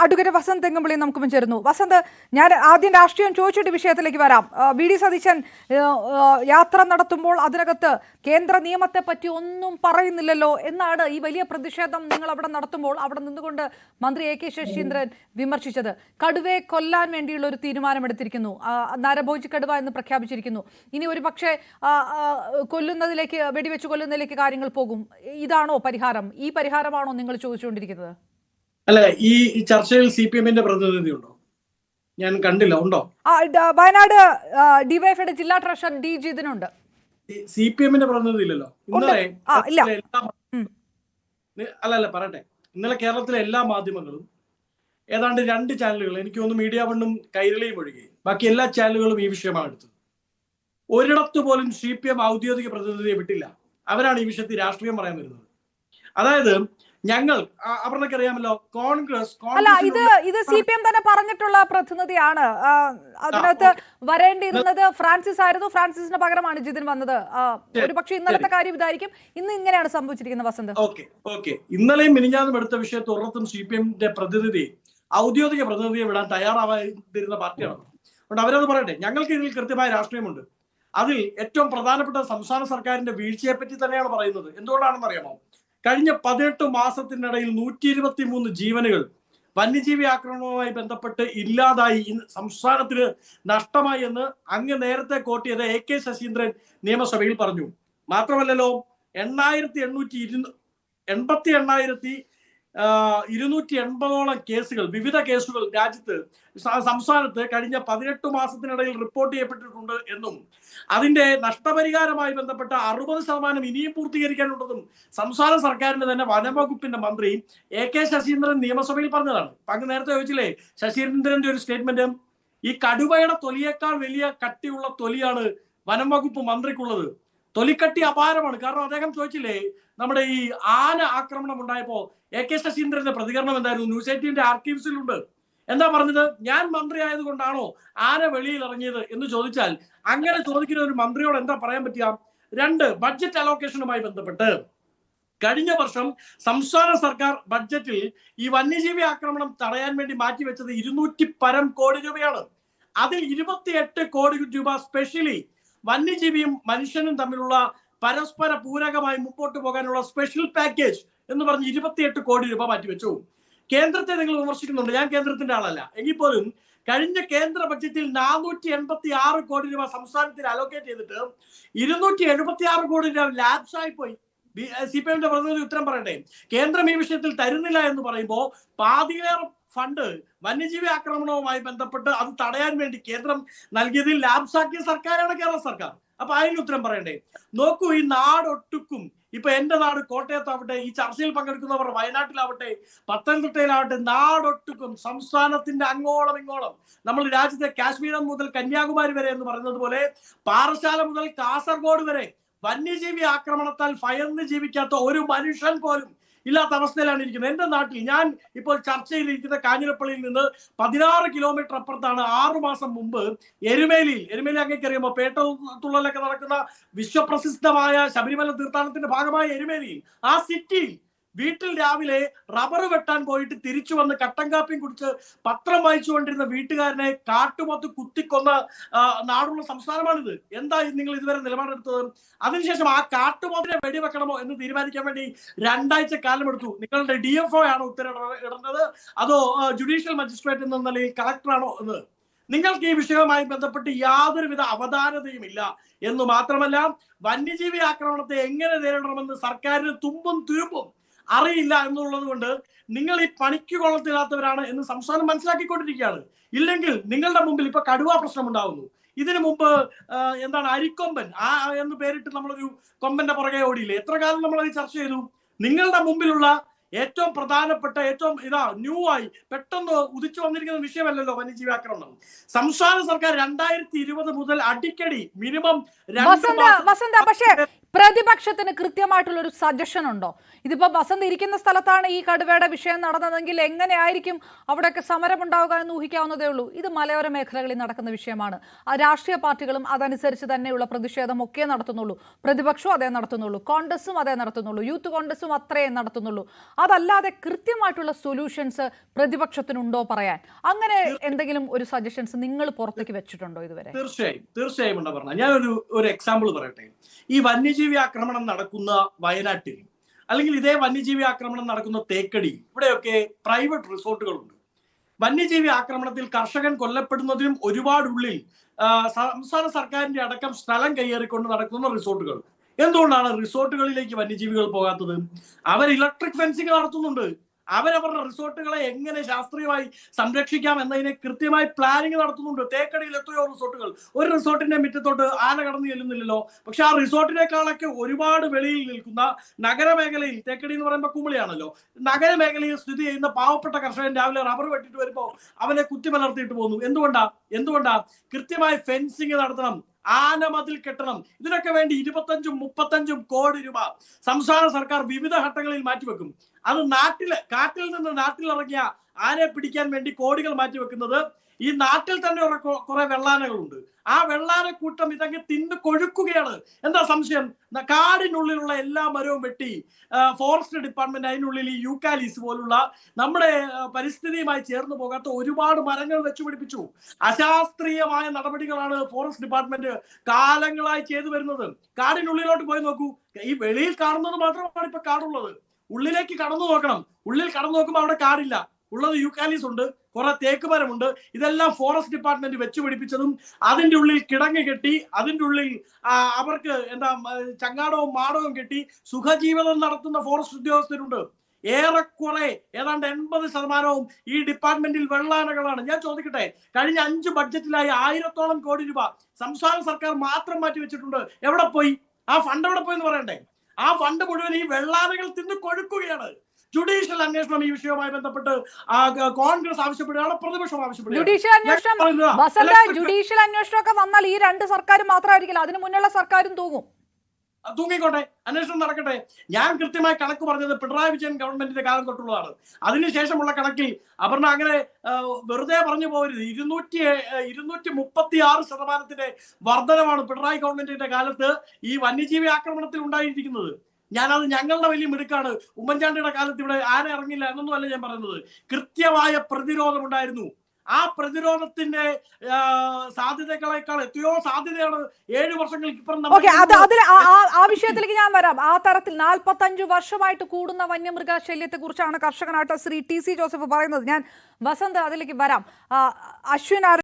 Advocate Vasant Thengumpally നമുക്ക് ചേരുന്നു. വസന്ത്, ഞാൻ ആദ്യം രാഷ്ട്രീയം ചോദിച്ചിട്ട് വിഷയത്തിലേക്ക് വരാം. വി.ഡി. സതീശൻ യാത്ര നടത്തുമ്പോൾ അതിനകത്ത് കേന്ദ്ര നിയമത്തെ പറ്റി ഒന്നും പറയുന്നില്ലല്ലോ എന്നാണ് ഈ വലിയ പ്രതിഷേധം നിങ്ങൾ അവിടെ നടത്തുമ്പോൾ അവിടെ നിന്നുകൊണ്ട് മന്ത്രി എ.കെ. ശശീന്ദ്രൻ വിമർശിച്ചത്. കടുവയെ കൊല്ലാൻ വേണ്ടിയുള്ള ഒരു തീരുമാനമെടുത്തിരിക്കുന്നു, നരഭോജി കടുവ എന്ന് പ്രഖ്യാപിച്ചിരിക്കുന്നു. ഇനി ഒരു പക്ഷേ കൊല്ലുന്നതിലേക്ക്, വെടിവെച്ച് കൊല്ലുന്നതിലേക്ക് കാര്യങ്ങൾ പോകും. ഇതാണോ പരിഹാരം? ഈ പരിഹാരമാണോ നിങ്ങൾ ചോദിച്ചുകൊണ്ടിരിക്കുന്നത്? അല്ലെ, ഈ ചർച്ചയിൽ CPM-ന്റെ പ്രതിനിധി ഉണ്ടോ? ഞാൻ കണ്ടില്ല. ഉണ്ടോ? വയനാട് ഡിവൈഎഫ്ഐയുടെ ജില്ലാ ട്രഷറർ ഡി ജിതിനുണ്ട്. CPM-ന്റെ പ്രതിനിധി ഇല്ലല്ലോ. ഇന്നലെ പറയട്ടെ, ഇന്നലെ കേരളത്തിലെ എല്ലാ മാധ്യമങ്ങളും, ഏതാണ്ട് 2 ചാനലുകൾ, എനിക്ക് തോന്നുന്നു മീഡിയ വണ്ണും കൈരളിയും ഒഴികെ ബാക്കി എല്ലാ ചാനലുകളും ഈ വിഷയമാണ് എടുത്തത്. ഒരിടത്തു പോലും CPM ഔദ്യോഗിക പ്രതിനിധിയെ വിട്ടില്ല. അവരാണ് ഈ വിഷയത്തിൽ രാഷ്ട്രീയം പറയാൻ വരുന്നത്. അതായത് ഞങ്ങൾ, അവർക്ക് അറിയാമല്ലോ, കോൺഗ്രസ് ഇത് CPM തന്നെ പറഞ്ഞിട്ടുള്ള പ്രതിനിധിയാണ്. അതിനകത്ത് വരേണ്ടിയിരുന്നത് ഫ്രാൻസിസ് ആയിരുന്നു. ഫ്രാൻസിസിന് പകരമാണ് ജിതിൻ വന്നത്. ഒരു പക്ഷേ ഇന്നലത്തെ കാര്യം ഇതായിരിക്കും. ഇന്ന് ഇങ്ങനെയാണ് സംഭവിച്ചിരിക്കുന്നത്. വസന്ത്, ഓക്കെ ഇന്നലെയും മിനിഞ്ഞാന്നും എടുത്ത വിഷയത്തിൽ ഒരിടത്തും CPM-ന്റെ പ്രതിനിധി, ഔദ്യോഗിക പ്രതിനിധിയെ വിടാൻ തയ്യാറാവാതിരുന്ന പാർട്ടിയാണ്. അതുകൊണ്ട് അവരത് പറയട്ടെ. ഞങ്ങൾക്ക് ഇതിൽ കൃത്യമായ രാഷ്ട്രീയമുണ്ട്. അതിൽ ഏറ്റവും പ്രധാനപ്പെട്ട സംസ്ഥാന സർക്കാരിന്റെ വീഴ്ചയെ പറ്റി തന്നെയാണ് പറയുന്നത്. എന്തുകൊണ്ടാണെന്ന് അറിയാമോ? കഴിഞ്ഞ 18 മാസത്തിനിടയിൽ 123 ജീവനുകൾ വന്യജീവി ആക്രമണവുമായി ബന്ധപ്പെട്ട് ഇല്ലാതായി, സംസ്ഥാനത്തിന് നഷ്ടമായി എന്ന് അങ്ങ് നേരത്തെ കോട്ട് ചെയ്ത എ.കെ. ശശീന്ദ്രൻ നിയമസഭയിൽ പറഞ്ഞു. മാത്രമല്ലല്ലോ, 280,280 കേസുകൾ, വിവിധ കേസുകൾ സംസ്ഥാനത്ത് കഴിഞ്ഞ 18 മാസത്തിനിടയിൽ റിപ്പോർട്ട് ചെയ്യപ്പെട്ടിട്ടുണ്ട് എന്നും അതിന്റെ നഷ്ടപരിഹാരമായി ബന്ധപ്പെട്ട 60% ഇനിയും പൂർത്തീകരിക്കാനുണ്ടെന്നും സംസ്ഥാന സർക്കാരിന്റെ തന്നെ വനംവകുപ്പിന്റെ മന്ത്രി എ.കെ. ശശീന്ദ്രൻ നിയമസഭയിൽ പറഞ്ഞതാണ്. അങ്ങ് നേരത്തെ ചോദിച്ചില്ലേ ശശീന്ദ്രന്റെ ഒരു സ്റ്റേറ്റ്മെന്റ്, ഈ കടുവയുടെ തൊലിയേക്കാൾ വലിയ കട്ടിയുള്ള തൊലിയാണ് വനംവകുപ്പ് മന്ത്രിക്കുള്ളത്. തൊലിക്കട്ടി അപാരമാണ്. കാരണം അദ്ദേഹം ചോദിച്ചില്ലേ, നമ്മുടെ ഈ ആന ആക്രമണം ഉണ്ടായപ്പോ എ.കെ. ശശീന്ദ്രന്റെ പ്രതികരണം എന്തായിരുന്നു? ന്യൂസ് 18-ന്റെ ആർക്കീവ്സിലുണ്ട്. എന്താ പറഞ്ഞത്? ഞാൻ മന്ത്രി ആയതുകൊണ്ടാണോ ആന വെളിയിൽ ഇറങ്ങിയത് എന്ന് ചോദിച്ചാൽ, അങ്ങനെ ചോദിക്കുന്ന ഒരു മന്ത്രിയോട് എന്താ പറയാൻ പറ്റുക? 2, ബഡ്ജറ്റ് അലോക്കേഷനുമായി ബന്ധപ്പെട്ട് കഴിഞ്ഞ വർഷം സംസ്ഥാന സർക്കാർ ബഡ്ജറ്റിൽ ഈ വന്യജീവി ആക്രമണം തടയാൻ വേണ്ടി മാറ്റിവെച്ചത് 200 കോടി രൂപയാണ്. അതിൽ 28 കോടി രൂപ സ്പെഷ്യലി വന്യജീവിയും മനുഷ്യനും തമ്മിലുള്ള പരസ്പര പൂരകമായി മുമ്പോട്ട് പോകാനുള്ള സ്പെഷ്യൽ പാക്കേജ് എന്ന് പറഞ്ഞ് 28 കോടി രൂപ മാറ്റിവെച്ചു. കേന്ദ്രത്തെ നിങ്ങൾ വിമർശിക്കുന്നുണ്ട്. ഞാൻ കേന്ദ്രത്തിന്റെ ആളല്ല. എങ്കിൽ പോലും കഴിഞ്ഞ കേന്ദ്ര ബഡ്ജറ്റിൽ 486 കോടി രൂപ സംസ്ഥാനത്തിന് അലോക്കേറ്റ് ചെയ്തിട്ട് 276 കോടി രൂപ ലാപ്സ് ആയി പോയി. CPM-ന്റെ പ്രതിനിധി ഉത്തരം പറയട്ടെ. കേന്ദ്രം ഈ വിഷയത്തിൽ തരുന്നില്ല എന്ന് പറയുമ്പോൾ പാതിയിലേറെ ഫണ്ട് വന്യജീവി ആക്രമണവുമായി ബന്ധപ്പെട്ട് അത് തടയാൻ വേണ്ടി കേന്ദ്രം നൽകിയതിൽ ലാപ്സാക്കിയ സർക്കാരാണ് കേരള സർക്കാർ. അപ്പൊ അതിന് ഉത്തരം പറയണ്ടേ? നോക്കൂ, ഈ നാടൊട്ടുക്കും, ഇപ്പൊ എന്റെ നാട് കോട്ടയത്താവട്ടെ, ഈ ചർച്ചയിൽ പങ്കെടുക്കുന്നവർ വയനാട്ടിലാവട്ടെ, പത്തനംതിട്ടയിലാവട്ടെ, നാടൊട്ടുക്കും സംസ്ഥാനത്തിന്റെ അങ്ങോളം ഇങ്ങോളം, നമ്മൾ രാജ്യത്തെ കാശ്മീർ മുതൽ കന്യാകുമാരി വരെ എന്ന് പറയുന്നത് പോലെ പാറശാല മുതൽ കാസർഗോഡ് വരെ വന്യജീവി ആക്രമണത്താൽ ഭയന്ന് ജീവിക്കാത്ത ഒരു മനുഷ്യൻ പോലും ഇല്ലാത്ത അവസ്ഥയിലാണ് ഇരിക്കുന്നത്. എന്റെ നാട്ടിൽ, ഞാൻ ഇപ്പോൾ ചർച്ചയിലിരിക്കുന്ന കാഞ്ഞിരപ്പള്ളിയിൽ നിന്ന് 16 കിലോമീറ്റർ അപ്പുറത്താണ് 6 മാസം മുമ്പ് എരുമേലി അങ്ങേക്ക് അറിയുമ്പോൾ പേട്ട തുള്ളലൊക്കെ നടക്കുന്ന വിശ്വപ്രസിദ്ധമായ ശബരിമല തീർത്ഥാടനത്തിന്റെ ഭാഗമായ എരുമേലിയിൽ, ആ സിറ്റിയിൽ വീട്ടിൽ രാവിലെ റബ്ബർ വെട്ടാൻ പോയിട്ട് തിരിച്ചു വന്ന് കട്ടൻ കാപ്പിയും കുടിച്ച് പത്രം വായിച്ചുകൊണ്ടിരുന്ന വീട്ടുകാരനെ കാട്ടുമൊത്ത് കുത്തിക്കൊന്ന നാടുള്ള സംസ്ഥാനമാണിത്. എന്താ നിങ്ങൾ ഇതുവരെ നിലപാടെടുത്തത്? അതിനുശേഷം ആ കാട്ടുമൊത്തിനെ വെടിവെക്കണമോ എന്ന് തീരുമാനിക്കാൻ വേണ്ടി 2 ആഴ്ച കാലമെടുത്തു. നിങ്ങളുടെ DFO ആണോ ഉത്തരവിടേണ്ടത്, അതോ ജുഡീഷ്യൽ മജിസ്ട്രേറ്റ് എന്ന നിലയിൽ കളക്ടറാണോ എന്ന്? നിങ്ങൾക്ക് ഈ വിഷയവുമായി ബന്ധപ്പെട്ട് യാതൊരുവിധ അവധാനതയും ഇല്ല എന്ന് മാത്രമല്ല, വന്യജീവി ആക്രമണത്തെ എങ്ങനെ നേരിടണമെന്ന് സർക്കാരിന് തുമ്പും തുരുമ്പും അറിയില്ല എന്നുള്ളത് കൊണ്ട് നിങ്ങൾ ഈ പണിക്ക് കൊള്ളത്തില്ലാത്തവരാണ് എന്ന് സംസ്ഥാനം മനസ്സിലാക്കിക്കൊണ്ടിരിക്കുകയാണ്. ഇല്ലെങ്കിൽ നിങ്ങളുടെ മുമ്പിൽ ഇപ്പൊ കടുവ പ്രശ്നം ഉണ്ടാവുന്നു. ഇതിനു മുമ്പ് എന്താണ് അരിക്കൊമ്പൻ എന്ന് പേരിട്ട് നമ്മളൊരു കൊമ്പന്റെ പുറകെ ഓടിയില്ലേ? എത്ര കാലം നമ്മൾ അത് ചർച്ച ചെയ്തു? നിങ്ങളുടെ മുമ്പിലുള്ള ഏറ്റവും പ്രധാനപ്പെട്ട, ഏറ്റവും ന്യൂ ആയി പെട്ടെന്ന് ഉദിച്ചു വന്നിരിക്കുന്ന വിഷയമല്ലല്ലോ വന്യജീവി ആക്രമണം. സംസ്ഥാന സർക്കാർ 2020 മുതൽ അടിക്കടി മിനിമം വസന്ത, പക്ഷേ പ്രതിപക്ഷത്തിന് കൃത്യമായിട്ടുള്ള ഒരു സജഷൻ ഉണ്ടോ? ഇതിപ്പോ വസന്ത് ഇരിക്കുന്ന സ്ഥലത്താണ് ഈ കടുവയുടെ വിഷയം നടന്നതെങ്കിൽ എങ്ങനെയായിരിക്കും അവിടെയൊക്കെ സമരം ഉണ്ടാവുക എന്ന് ഊഹിക്കാവുന്നതേ ഉള്ളൂ. ഇത് മലയോര മേഖലകളിൽ നടക്കുന്ന വിഷയമാണ്. ആ രാഷ്ട്രീയ പാർട്ടികളും അതനുസരിച്ച് തന്നെയുള്ള പ്രതിഷേധം ഒക്കെ നടത്തുന്നുള്ളൂ. പ്രതിപക്ഷവും അതേ നടത്തുന്നുള്ളൂ, കോൺഗ്രസും അതേ നടത്തുന്നുള്ളൂ, യൂത്ത് കോൺഗ്രസും അത്രയും നടത്തുന്നുള്ളൂ. അതല്ലാതെ കൃത്യമായിട്ടുള്ള സൊല്യൂഷൻസ് പ്രതിപക്ഷത്തിനുണ്ടോ പറയാൻ? അങ്ങനെ എന്തെങ്കിലും ഒരു സജഷൻസ് നിങ്ങൾ പുറത്തേക്ക് വെച്ചിട്ടുണ്ടോ ഇതുവരെ? തീർച്ചയായും ഉണ്ടോ പറഞ്ഞ. ഞാനൊരു എക്സാമ്പിൾ പറയട്ടെ. ഈ വന്യജീവി ആക്രമണം നടക്കുന്ന വയനാട്ടിൽ, അല്ലെങ്കിൽ ഇതേ വന്യജീവി ആക്രമണം നടക്കുന്ന തേക്കടി, ഇവിടെയൊക്കെ പ്രൈവറ്റ് റിസോർട്ടുകളുണ്ട്. വന്യജീവി ആക്രമണത്തിൽ കർഷകൻ കൊല്ലപ്പെടുന്നതിനും ഒരുപാടുള്ളിൽ സംസ്ഥാന സർക്കാരിന്റെ അടക്കം സ്ഥലം കയ്യേറിക്കൊണ്ട് നടക്കുന്ന റിസോർട്ടുകൾ. എന്തുകൊണ്ടാണ് റിസോർട്ടുകളിലേക്ക് വന്യജീവികൾ പോകാത്തത്? അവർ ഇലക്ട്രിക് ഫെൻസിങ് നടത്തുന്നുണ്ട്. അവരവരുടെ റിസോർട്ടുകളെ എങ്ങനെ ശാസ്ത്രീയമായി സംരക്ഷിക്കാം എന്നതിനെ കൃത്യമായി പ്ലാനിങ് നടത്തുന്നുണ്ട്. തേക്കടിയിൽ എത്രയോ റിസോർട്ടുകൾ, ഒരു റിസോർട്ടിന്റെ മുറ്റത്തോട്ട് ആന കടന്നു ചെല്ലുന്നില്ലല്ലോ. പക്ഷെ ആ റിസോർട്ടിനേക്കാളൊക്കെ ഒരുപാട് വെളിയിൽ നിൽക്കുന്ന നഗരമേഖലയിൽ, തേക്കടി എന്ന് പറയുമ്പോൾ കുമിളിയാണല്ലോ, നഗരമേഖലയിൽ സ്ഥിതി ചെയ്യുന്ന പാവപ്പെട്ട കർഷകൻ രാവിലെ റബ്ബർ വെട്ടിട്ട് വരുമ്പോ അവനെ കുത്തിമലർത്തിയിട്ട് പോകുന്നു. എന്തുകൊണ്ടാ? കൃത്യമായി ഫെൻസിങ് നടത്തണം, ആന മതിൽ കെട്ടണം. ഇതിനൊക്കെ വേണ്ടി 25-35 കോടി രൂപ സംസ്ഥാന സർക്കാർ വിവിധ ഘട്ടങ്ങളിൽ മാറ്റിവെക്കും. അത് കാട്ടിൽ നിന്ന് നാട്ടിലിറങ്ങിയ ആനയെ പിടിക്കാൻ വേണ്ടി കോടികൾ മാറ്റിവെക്കുന്നത് ഈ നാട്ടിൽ തന്നെ കുറെ വെള്ളാനകളുണ്ട്. ആ വെള്ളാനക്കൂട്ടം ഇതങ്ങ് തിന്ന് കൊഴുക്കുകയാണ്. എന്താ സംശയം? കാടിനുള്ളിലുള്ള എല്ലാ മരവും വെട്ടി ഫോറസ്റ്റ് ഡിപ്പാർട്ട്മെന്റ് അതിനുള്ളിൽ ഈ യൂക്കാലിസ് പോലുള്ള നമ്മുടെ പരിസ്ഥിതിയുമായി ചേർന്ന് പോകാത്ത ഒരുപാട് മരങ്ങൾ വെച്ചുപിടിപ്പിച്ചു. അശാസ്ത്രീയമായ നടപടികളാണ് ഫോറസ്റ്റ് ഡിപ്പാർട്ട്മെന്റ് കാലങ്ങളായി ചെയ്തു വരുന്നത്. കാടിനുള്ളിലോട്ട് പോയി നോക്കൂ. ഈ വെളിയിൽ കാണുന്നത് മാത്രമാണ് ഇപ്പൊ കാടുള്ളത്. ഉള്ളിലേക്ക് കടന്നു നോക്കണം. ഉള്ളിൽ കടന്നു നോക്കുമ്പോൾ അവിടെ കാടില്ല. ഉള്ളത് യൂക്കാലിസ് ഉണ്ട്, കുറെ തേക്ക് മരമുണ്ട്. ഇതെല്ലാം ഫോറസ്റ്റ് ഡിപ്പാർട്ട്മെന്റ് വെച്ചുപിടിപ്പിച്ചതും അതിന്റെ ഉള്ളിൽ കിടങ്ങ് കെട്ടി അതിന്റെ ഉള്ളിൽ അവർക്ക് ചങ്ങാടവും മാടവും കെട്ടി സുഖജീവിതം നടത്തുന്ന ഫോറസ്റ്റ് ഉദ്യോഗസ്ഥരുണ്ട്. ഏറെക്കുറെ ഏതാണ്ട് 80% ഈ ഡിപ്പാർട്ട്മെന്റിൽ വെള്ളാനകളാണ്. ഞാൻ ചോദിക്കട്ടെ, കഴിഞ്ഞ 5 ബഡ്ജറ്റിലായി 1000-ഓളം കോടി രൂപ സംസ്ഥാന സർക്കാർ മാത്രം മാറ്റി വെച്ചിട്ടുണ്ട്. എവിടെ പോയി? ആ ഫണ്ട് എവിടെ പോയി എന്ന് പറയണ്ടേ? ആ ഫണ്ട് മുഴുവൻ ഈ വെള്ളാനകൾ തിന്ന് കൊഴുക്കുകയാണ്. ജുഡീഷ്യൽ അന്വേഷണം ഈ വിഷയവുമായി ബന്ധപ്പെട്ട് കോൺഗ്രസ് ആവശ്യപ്പെടുകയാണ്, പ്രതിപക്ഷം ആവശ്യപ്പെടുകയാണ്. ജുഡീഷ്യൽ അന്വേഷണമൊക്കെ വന്നാൽ ഈ 2 സർക്കാരും മാത്രമായിരിക്കില്ല, അതിന് മുന്നുള്ള സർക്കാരും തൂങ്ങിക്കോട്ടെ, അന്വേഷണം നടക്കട്ടെ. ഞാൻ കൃത്യമായി കണക്ക് പറഞ്ഞത് പിണറായി വിജയൻ ഗവൺമെന്റിന്റെ കാലം തൊട്ടുള്ളതാണ്. അതിനുശേഷമുള്ള കണക്കിൽ അപർണ അങ്ങനെ വെറുതെ പറഞ്ഞു പോകരുത്. 236% വർധനമാണ് പിണറായി ഗവൺമെന്റിന്റെ കാലത്ത് ഈ വന്യജീവി ആക്രമണത്തിൽ ഉണ്ടായിരിക്കുന്നത്. ഞാനത് ഞങ്ങളുടെ വലിയ മിടുക്കാണ്. ഉമ്മൻചാണ്ടിയുടെ കാലത്ത് ഇവിടെ ആന ഇറങ്ങില്ല എന്നൊന്നും അല്ല ഞാൻ പറയുന്നത്. കൃത്യമായ പ്രതിരോധം ഉണ്ടായിരുന്നു. ആ പ്രതിരോധത്തിന്റെ സാധ്യതകളെക്കാൾ എത്രയോ സാധ്യതയാണ് 7 വർഷങ്ങൾക്ക് ഇപ്പുറം. ആ വിഷയത്തിലേക്ക് ഞാൻ വരാം. ആ തരത്തിൽ 45 വർഷമായിട്ട് കൂടുന്ന വന്യമൃഗ ശല്യത്തെ കുറിച്ചാണ് കർഷകനായിട്ട് ശ്രീ TC ജോസഫ് പറയുന്നത്. ഞാൻ വസന്ത് അതിലേക്ക് വരാം. അശ്വിൻ